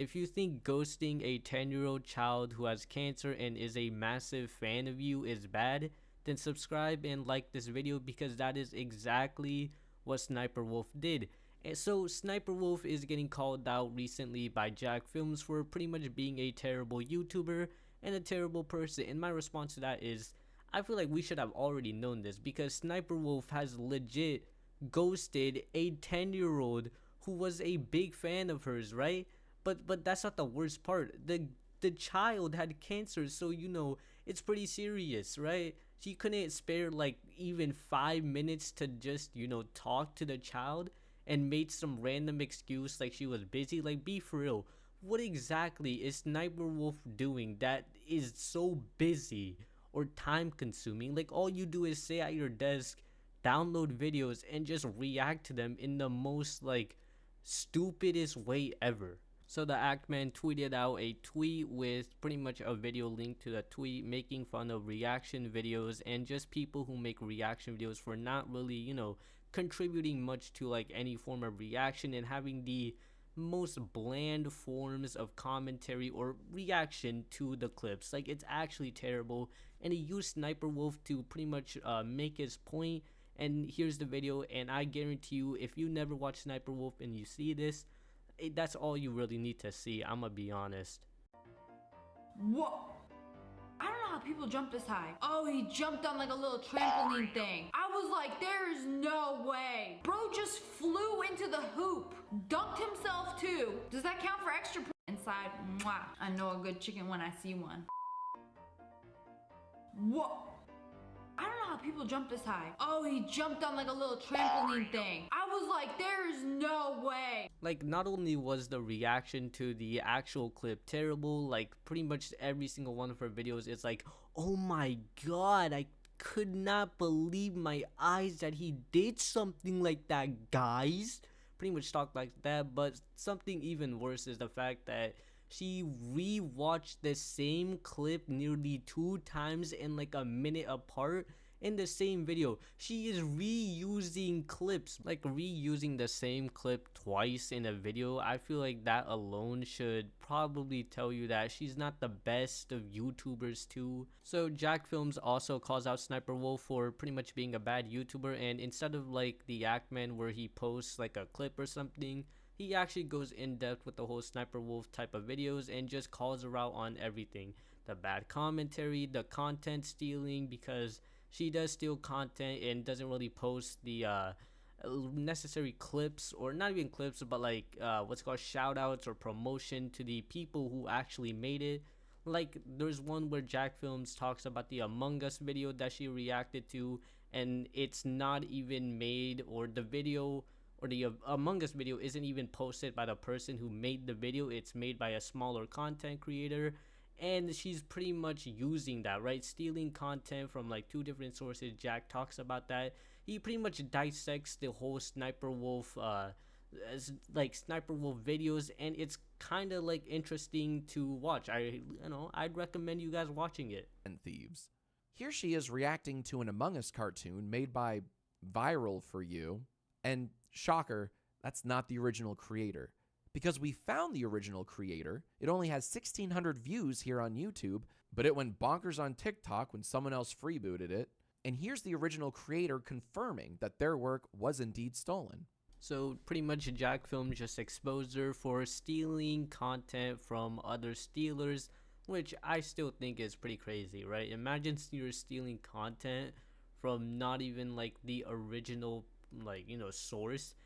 If you think ghosting a 10-year-old child who has cancer and is a massive fan of you is bad, then subscribe and like this video, because that is exactly what Sniperwolf did. And so Sniperwolf is getting called out recently by Jackfilms for pretty much being a terrible YouTuber and a terrible person. And my response to that is, I feel like we should have already known this, because Sniperwolf has legit ghosted a 10-year-old who was a big fan of hers, right? But that's not the worst part. The child had cancer, so it's pretty serious, right? She couldn't spare like even 5 minutes to just talk to the child, and made some random excuse like she was busy. Like, be for real. What exactly is Sniperwolf doing that is so busy or time consuming? Like, all you do is sit at your desk, download videos, and just react to them in the most like stupidest way ever. So TheActman tweeted out a tweet with pretty much a video link to the tweet, making fun of reaction videos and just people who make reaction videos for not really, contributing much to like any form of reaction, and having the most bland forms of commentary or reaction to the clips. Like, it's actually terrible, and he used Sniperwolf to pretty much make his point. And here's the video, and I guarantee you, if you never watched Sniperwolf and you see this, that's all you really need to see. I'm gonna be honest. What? I don't know how people jump this high. Oh, he jumped on like a little trampoline thing. I was like, there is no way. Bro just flew into the hoop. Dunked himself too. Does that count for extra inside? Mwah. I know a good chicken when I see one. What? I don't know how people jump this high. Oh, he jumped on like a little trampoline thing. I was like, there is no way. Like, not only was the reaction to the actual clip terrible, like pretty much every single one of her videos is like, oh my god, I could not believe my eyes that he did something like that, guys. Pretty much talked like that. But something even worse is the fact that she rewatched the same clip nearly 2 times in like a minute apart in the same video. She is reusing clips, like reusing the same clip twice in a video. I feel like that alone should probably tell you that she's not the best of YouTubers too. So Jackfilms also calls out Sniperwolf for pretty much being a bad YouTuber, and instead of like TheActman where he posts like a clip or something, he actually goes in depth with the whole Sniperwolf type of videos and just calls her out on everything. The bad commentary, the content stealing, because she does steal content and doesn't really post the necessary clips, or not even clips, but like what's called shout outs or promotion to the people who actually made it. Like, there's one where Jackfilms talks about the Among Us video that she reacted to, and it's not even made, or the video or the Among Us video isn't even posted by the person who made the video. It's made by a smaller content creator, and she's pretty much using that, right? Stealing content from like 2 different sources. Jack talks about that. He pretty much dissects the whole Sniperwolf as like Sniperwolf videos, and it's kind of like interesting to watch. I'd recommend you guys watching it. And thieves. Here she is reacting to an Among Us cartoon made by Viral for You, and shocker, that's not the original creator. Because we found the original creator. It only has 1,600 views here on YouTube, but it went bonkers on TikTok when someone else freebooted it. And here's the original creator confirming that their work was indeed stolen. So pretty much Jackfilm just exposed her for stealing content from other stealers, which I still think is pretty crazy, right? Imagine you're stealing content from not even like the original source,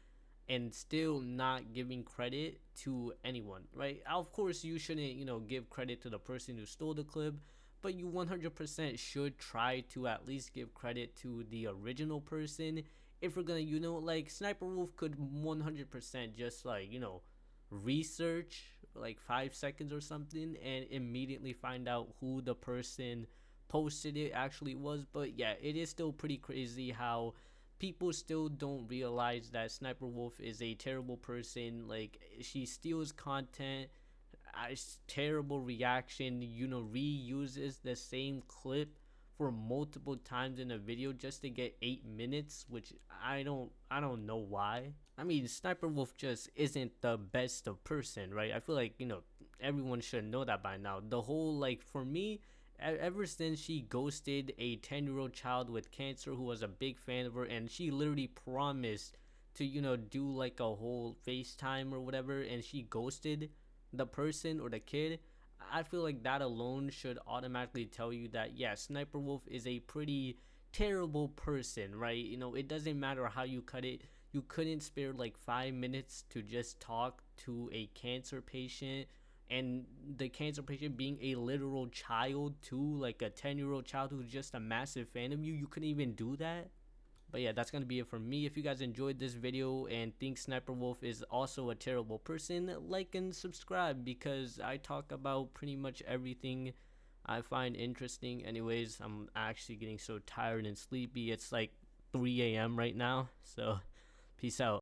and still not giving credit to anyone, right? Of course, you shouldn't, give credit to the person who stole the clip, but you 100% should try to at least give credit to the original person. If we're gonna, like, Sniperwolf could 100% just, like, research like 5 seconds or something and immediately find out who the person posted it actually was. But yeah, it is still pretty crazy how people still don't realize that Sniperwolf is a terrible person. Like, she steals content, terrible reaction, reuses the same clip for multiple times in a video just to get 8 minutes, which I don't know why. I mean, Sniperwolf just isn't the best of person, right? I feel like, everyone should know that by now. The whole, like, for me, ever since she ghosted a 10-year-old child with cancer who was a big fan of her, and she literally promised to, do like a whole FaceTime or whatever, and she ghosted the person or the kid, I feel like that alone should automatically tell you that, yeah, Sniperwolf is a pretty terrible person, right? It doesn't matter how you cut it. You couldn't spare like 5 minutes to just talk to a cancer patient, and the cancer patient being a literal child too, like a 10-year-old child who's just a massive fan of you. You couldn't even do that. But yeah, that's gonna be it for me. If you guys enjoyed this video and think Sniperwolf is also a terrible person, like and subscribe, because I talk about pretty much everything I find interesting. Anyways, I'm actually getting so tired and sleepy. It's like 3 a.m. right now, so peace out.